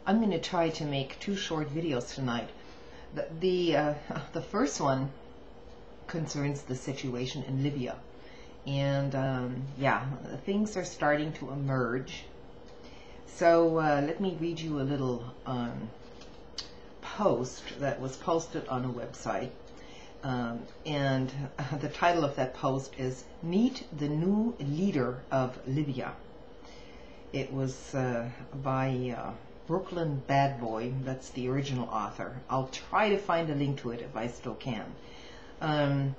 I'm going to try to make two short videos tonight. The first one concerns the situation in Libya. And yeah, things are starting to emerge. So let me read you a little post that was posted on a website. And the title of that post is "Meet the New Leader of Libya." It was by Brooklyn Bad Boy. That's the original author. I'll try to find a link to it if I still can. In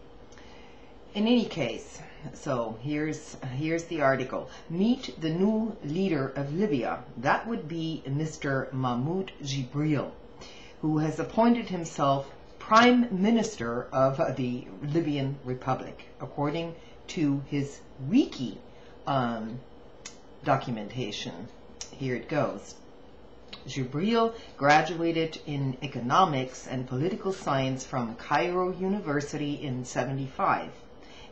any case, so here's the article. Meet the new leader of Libya. That would be Mr. Mahmoud Jibril, who has appointed himself Prime Minister of the Libyan Republic, according to his wiki documentation. Here it goes. Jibril graduated in economics and political science from Cairo University in '75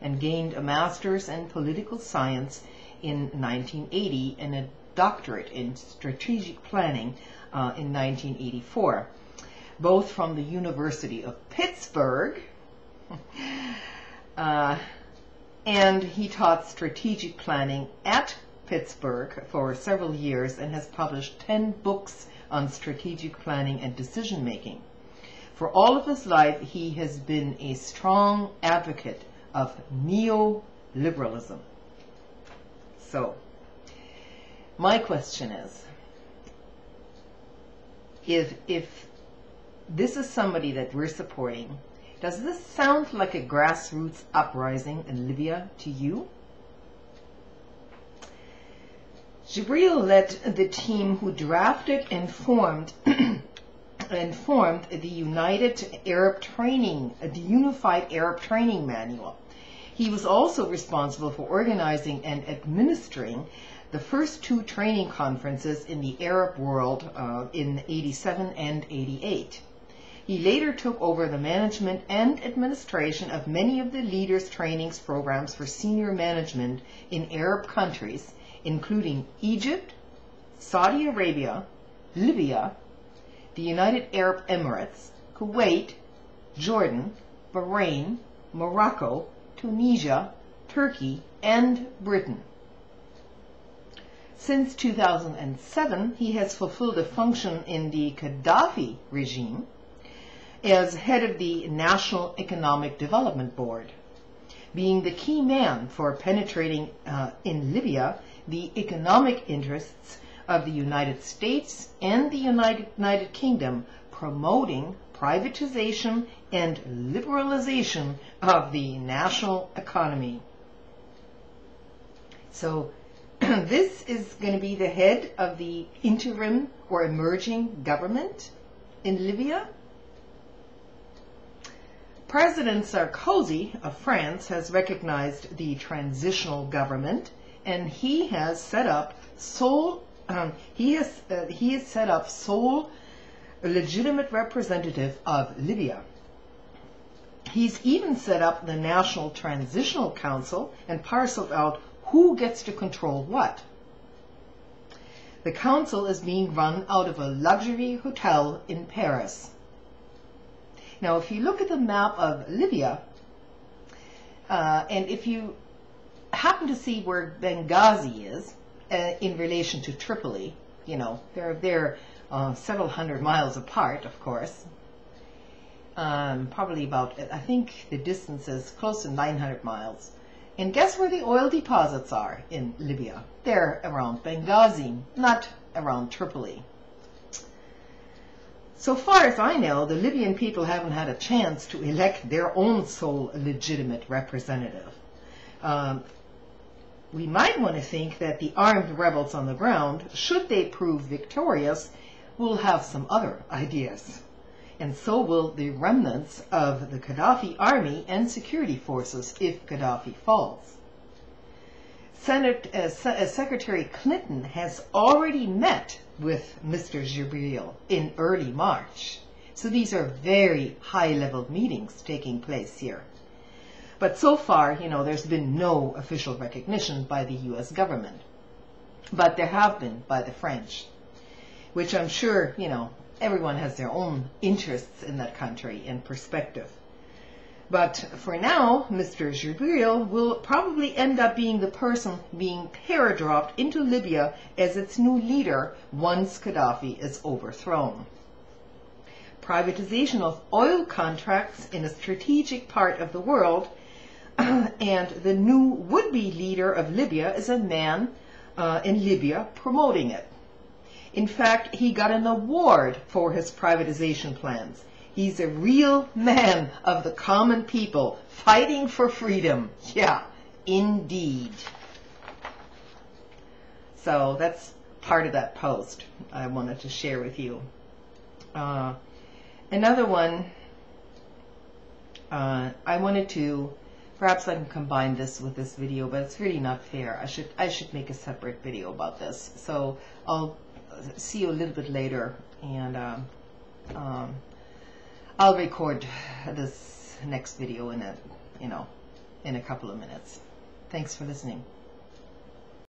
and gained a master's in political science in 1980 and a doctorate in strategic planning in 1984, both from the University of Pittsburgh, and he taught strategic planning at Pittsburgh for several years and has published 10 books on strategic planning and decision making. For all of his life, he has been a strong advocate of neoliberalism. So, my question is, if this is somebody that we're supporting, does this sound like a grassroots uprising in Libya to you? Jibril led the team who drafted and formed the Unified Arab Training Manual. He was also responsible for organizing and administering the first two training conferences in the Arab world in '87 and '88. He later took over the management and administration of many of the leaders' trainings programs for senior management in Arab countries, including Egypt, Saudi Arabia, Libya, the United Arab Emirates, Kuwait, Jordan, Bahrain, Morocco, Tunisia, Turkey, and Britain. Since 2007, he has fulfilled a function in the Gaddafi regime as head of the National Economic Development Board, being the key man for penetrating in Libya the economic interests of the United States and the United Kingdom, promoting privatization and liberalization of the national economy. So this is going to be the head of the interim or emerging government in Libya. President Sarkozy of France has recognized the transitional government, and he has set up sole legitimate representative of Libya. He's even set up the National Transitional Council and parceled out who gets to control what. The council is being run out of a luxury hotel in Paris. Now, if you look at the map of Libya, and if you happen to see where Benghazi is in relation to Tripoli, you know, they're several hundred miles apart, of course. Probably about, I think the distance is close to 900 miles. And guess where the oil deposits are in Libya? They're around Benghazi, not around Tripoli. So far as I know, the Libyan people haven't had a chance to elect their own sole legitimate representative. We might want to think that the armed rebels on the ground, should they prove victorious, will have some other ideas. And so will the remnants of the Gaddafi army and security forces if Gaddafi falls. Secretary Clinton has already met with Mr. Jibril in early March. So these are very high-level meetings taking place here. But so far, you know, there's been no official recognition by the U.S. government. But there have been by the French. which I'm sure, you know, everyone has their own interests in that country and perspective. But for now, Mr. Jibril will probably end up being the person being paradropped into Libya as its new leader once Gaddafi is overthrown. Privatization of oil contracts in a strategic part of the world, and the new would-be leader of Libya is a man in Libya promoting it. In fact, he got an award for his privatization plans. He's a real man of the common people fighting for freedom. Yeah, indeed. So that's part of that post I wanted to share with you. Another one, I wanted to, perhaps I can combine this with this video, but it's really not fair. I should make a separate video about this. So I'll see you a little bit later, and I'll record this next video in a couple of minutes. Thanks for listening.